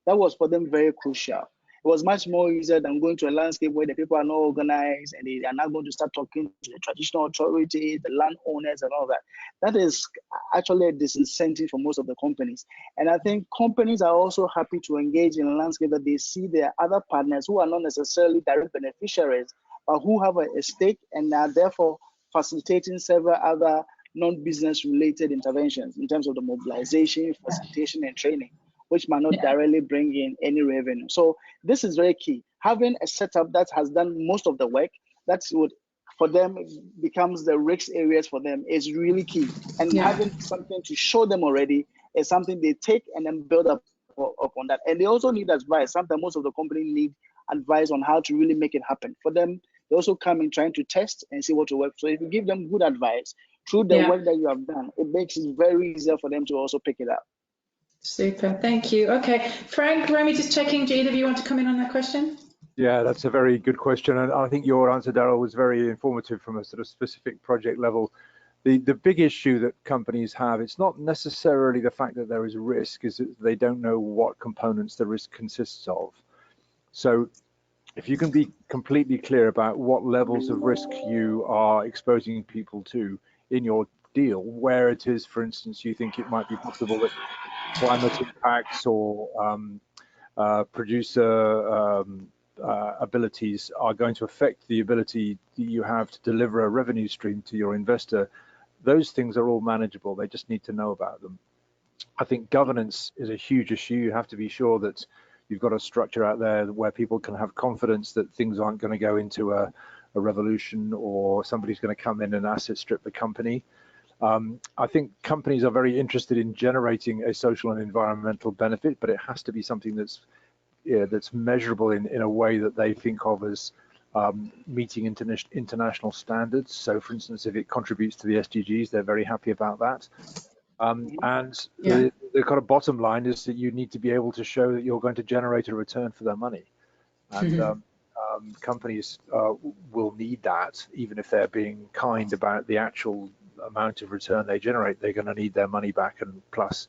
That was for them very crucial. It was much more easier than going to a landscape where the people are not organized and they are not going to start talking to the traditional authorities, the landowners and all that. That is actually a disincentive for most of the companies. And I think companies are also happy to engage in a landscape that they see their other partners who are not necessarily direct beneficiaries, but who have a stake and are therefore facilitating several other non-business related interventions in terms of the mobilization, facilitation and training, which might not directly bring in any revenue. So this is very key. Having a setup that has done most of the work, that's what for them becomes the risk areas for them is really key. And having something to show them already is something they take and then build up upon that. And they also need advice. Sometimes most of the companies need advice on how to really make it happen. For them, they also come in trying to test and see what will work. So if you give them good advice through the work that you have done, it makes it very easier for them to also pick it up. Super, thank you. Okay, Frank, Romie, just checking, do either of you want to come in on that question? Yeah, that's a very good question. And I think your answer, Daryl, was very informative from a sort of specific project level. The big issue that companies have, it's not necessarily the fact that there is risk, is that they don't know what components the risk consists of. So if you can be completely clear about what levels of risk you are exposing people to in your deal, where it is, for instance, you think it might be possible that climate impacts or producer abilities are going to affect the ability that you have to deliver a revenue stream to your investor, those things are all manageable. They just need to know about them. I think governance is a huge issue. You have to be sure that you've got a structure out there where people can have confidence that things aren't going to go into a revolution or somebody's going to come in and asset strip the company. I think companies are very interested in generating a social and environmental benefit, but it has to be something that's measurable in a way that they think of as meeting international standards. So, for instance, if it contributes to the SDGs, they're very happy about that. The kind of bottom line is that you need to be able to show that you're going to generate a return for their money. And companies will need that, even if they're being kind about the actual amount of return they generate. They're going to need their money back and plus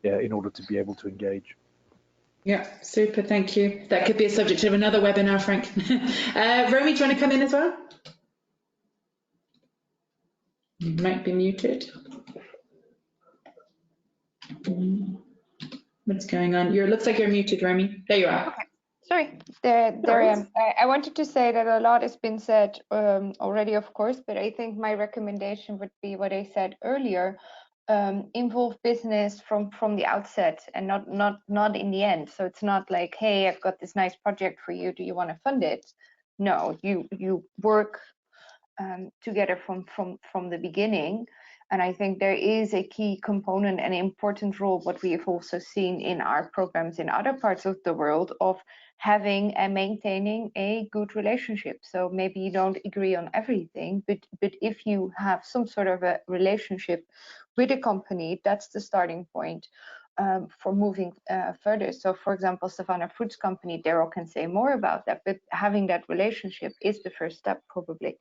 in order to be able to engage. Yeah, super, thank you. That could be a subject of another webinar, Frank. Romie, do you want to come in as well? You might be muted. What's going on? It looks like you're muted, Romie. There you are. Okay. Sorry, there I am. I wanted to say that a lot has been said already, of course, but I think my recommendation would be what I said earlier. Involve business from the outset and not in the end. So it's not like, hey, I've got this nice project for you, do you want to fund it? No, you work together from the beginning. And I think there is a key component and important role, what we have also seen in our programs in other parts of the world, of having and maintaining a good relationship. So maybe you don't agree on everything, but if you have some sort of a relationship with a company, that's the starting point for moving further. So for example, Savannah Fruits Company, Daryl can say more about that, but having that relationship is the first step probably.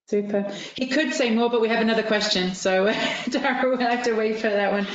Super. He could say more, but we have another question, so Daryl will have to wait for that one.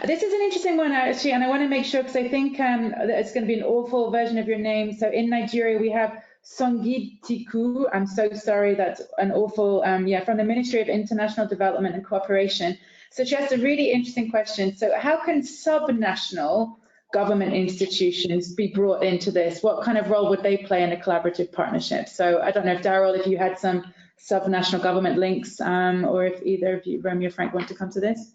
This is an interesting one, actually, and I want to make sure, because I think that it's going to be an awful version of your name. So in Nigeria, we have Songitiku. I'm so sorry, that's an awful, from the Ministry of International Development and Cooperation. So she asked a really interesting question. So how can subnational government institutions be brought into this? What kind of role would they play in a collaborative partnership? So I don't know if Daryl, if you had some subnational government links, or if either of you, Romie or Frank, want to come to this?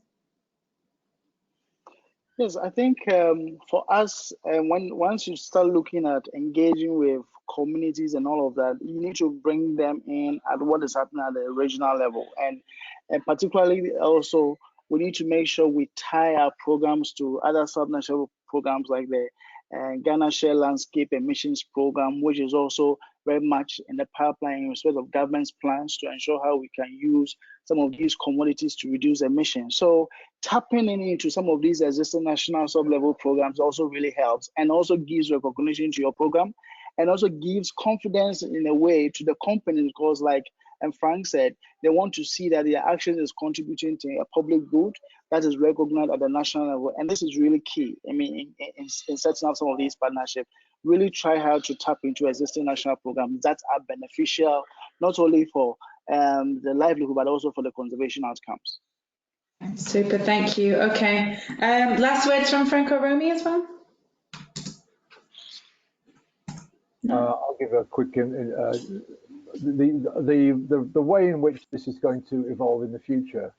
Yes, I think for us, once you start looking at engaging with communities and all of that, you need to bring them in at what is happening at the regional level. And particularly also, we need to make sure we tie our programs to other subnational programs like the Ghana Share Landscape Emissions Program, which is also very much in the pipeline in respect of government's plans to ensure how we can use some of these commodities to reduce emissions. So tapping into some of these existing national sub-level programs also really helps, and also gives recognition to your program, and also gives confidence in a way to the company, because like Frank said, they want to see that their action is contributing to a public good that is recognized at the national level. And this is really key. I mean, in setting up some of these partnerships, really try hard to tap into existing national programs that are beneficial, not only for the livelihood, but also for the conservation outcomes. Super, thank you. Okay, last words from Frank or Romie as well? I'll give a quick, the way in which this is going to evolve in the future,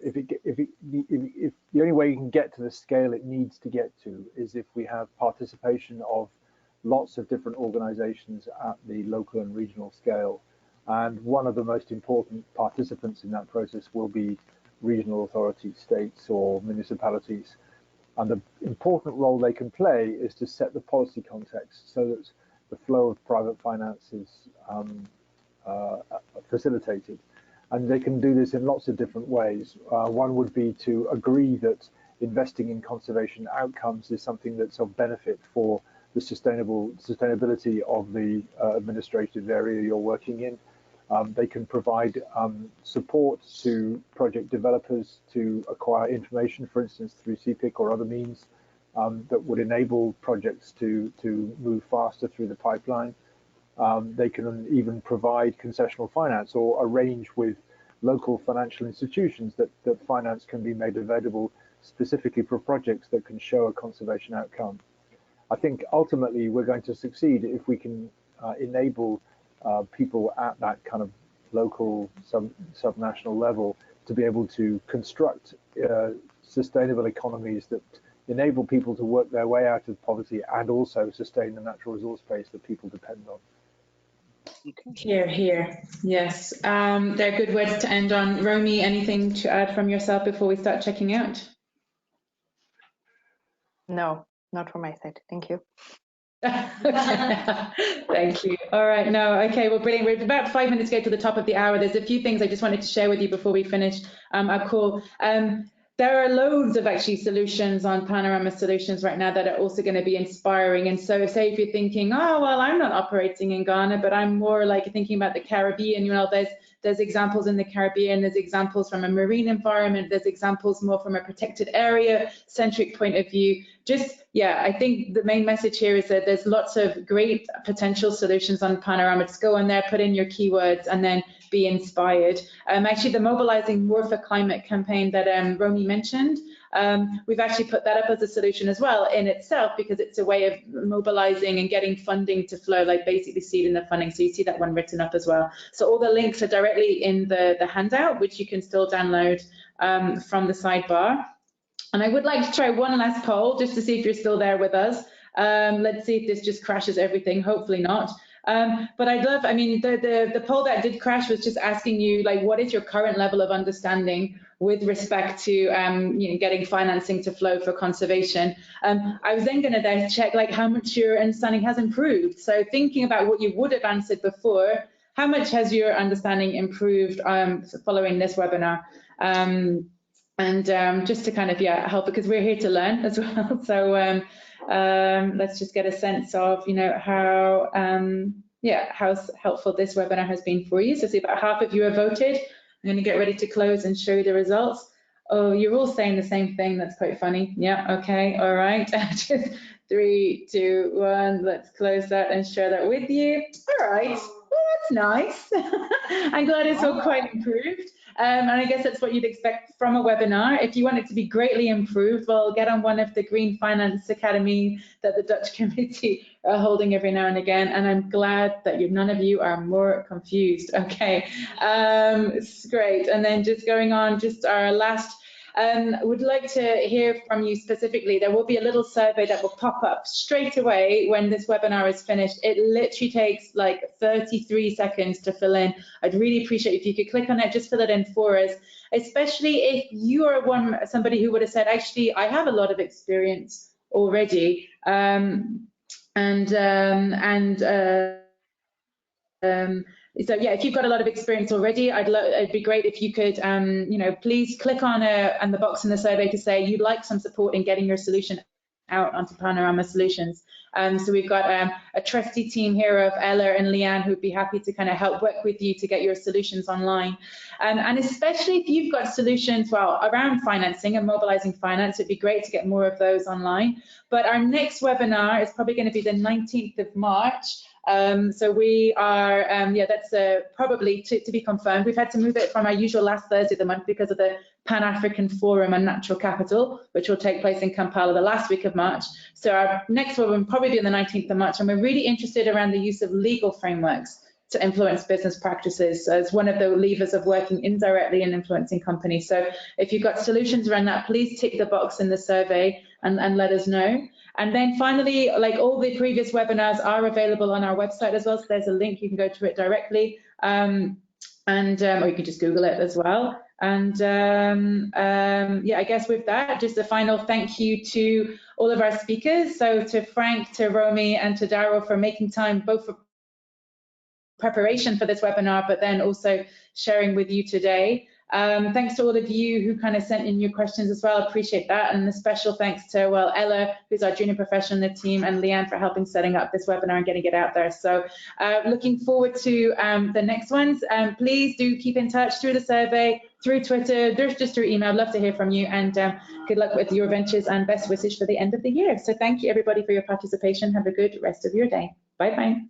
if the only way you can get to the scale it needs to get to is if we have participation of lots of different organizations at the local and regional scale. And one of the most important participants in that process will be regional authorities, states or municipalities. And the important role they can play is to set the policy context so that the flow of private finance is facilitated. And they can do this in lots of different ways. One would be to agree that investing in conservation outcomes is something that's of benefit for the sustainability of the administrative area you're working in. They can provide support to project developers to acquire information, for instance, through CPIC or other means that would enable projects to move faster through the pipeline. They can even provide concessional finance or arrange with local financial institutions that finance can be made available specifically for projects that can show a conservation outcome. I think ultimately we're going to succeed if we can enable people at that kind of local subnational level to be able to construct sustainable economies that enable people to work their way out of poverty and also sustain the natural resource base that people depend on. Here, here. Yes, they're good words to end on. Romie, anything to add from yourself before we start checking out? No, not from my side. Thank you. Thank you. All right, no, okay, well, brilliant. We're about 5 minutes to go to the top of the hour. There's a few things I just wanted to share with you before we finish our call. There are loads of actually solutions on Panorama Solutions right now that are also going to be inspiring. And so say if you're thinking, oh, well, I'm not operating in Ghana, but I'm more like thinking about the Caribbean, you know, there's examples in the Caribbean, there's examples from a marine environment, there's examples more from a protected area centric point of view. Just, yeah, I think the main message here is that there's lots of great potential solutions on Panorama. Just go on there, put in your keywords, and then be inspired. Actually, the Mobilizing More for Climate campaign that Romie mentioned, we've actually put that up as a solution as well in itself, because it's a way of mobilizing and getting funding to flow, like basically seeding the funding. So you see that one written up as well. So all the links are directly in the handout, which you can still download from the sidebar. And I would like to try one last poll just to see if you're still there with us. Let's see if this just crashes everything. Hopefully not. But I'd love, I mean, the poll that did crash was just asking you, like, what is your current level of understanding with respect to you know, getting financing to flow for conservation. I was then going to then check like how much your understanding has improved. So thinking about what you would have answered before, how much has your understanding improved following this webinar? Just to kind of, yeah, help, because we're here to learn as well. So let's just get a sense of, you know, how, yeah, how helpful this webinar has been for you. So see, about half of you have voted. I'm going to get ready to close and show you the results. Oh, you're all saying the same thing. That's quite funny. Yeah, okay, all right. 3, 2, 1, let's close that and share that with you. All right, well, that's nice. I'm glad it's all quite improved. And I guess that's what you'd expect from a webinar. If you want it to be greatly improved, well, get on one of the Green Finance Academy that the Dutch committee are holding every now and again. And I'm glad that none of you are more confused. Okay, it's great. And then just going on, just our last, would like to hear from you specifically. There will be a little survey that will pop up straight away when this webinar is finished. It literally takes like 33 seconds to fill in. I'd really appreciate if you could click on it, just fill it in for us, especially if you are somebody who would have said, actually, I have a lot of experience already. So yeah, if you've got a lot of experience already, it'd be great if you could, you know, please click on the box in the survey to say you'd like some support in getting your solution out onto Panorama Solutions. So we've got a trusty team here of Ella and Leanne who'd be happy to kind of help work with you to get your solutions online. And especially if you've got solutions, well, around financing and mobilizing finance, it'd be great to get more of those online. But our next webinar is probably going to be the 19th of March. So we are, yeah, that's probably to be confirmed. We've had to move it from our usual last Thursday of the month because of the Pan-African Forum on Natural Capital, which will take place in Kampala the last week of March. So our next one will probably be on the 19th of March, and we're really interested around the use of legal frameworks to influence business practices as one of the levers of working indirectly and influencing companies. So if you've got solutions around that, please tick the box in the survey and let us know. And then finally, like all the previous webinars are available on our website as well. So there's a link, you can go to it directly, or you can just Google it as well. And yeah, I guess with that, just a final thank you to all of our speakers. So to Frank, to Romie, and to Daryl for making time both for preparation for this webinar, but then also sharing with you today. Thanks to all of you who kind of sent in your questions as well. Appreciate that. And a special thanks to, well, Ella, who's our junior professional in the team, and Leanne for helping setting up this webinar and getting it out there. So looking forward to the next ones. Please do keep in touch through the survey, through Twitter, just through email. I'd love to hear from you, and good luck with your ventures and best wishes for the end of the year. So thank you everybody for your participation. Have a good rest of your day. Bye-bye.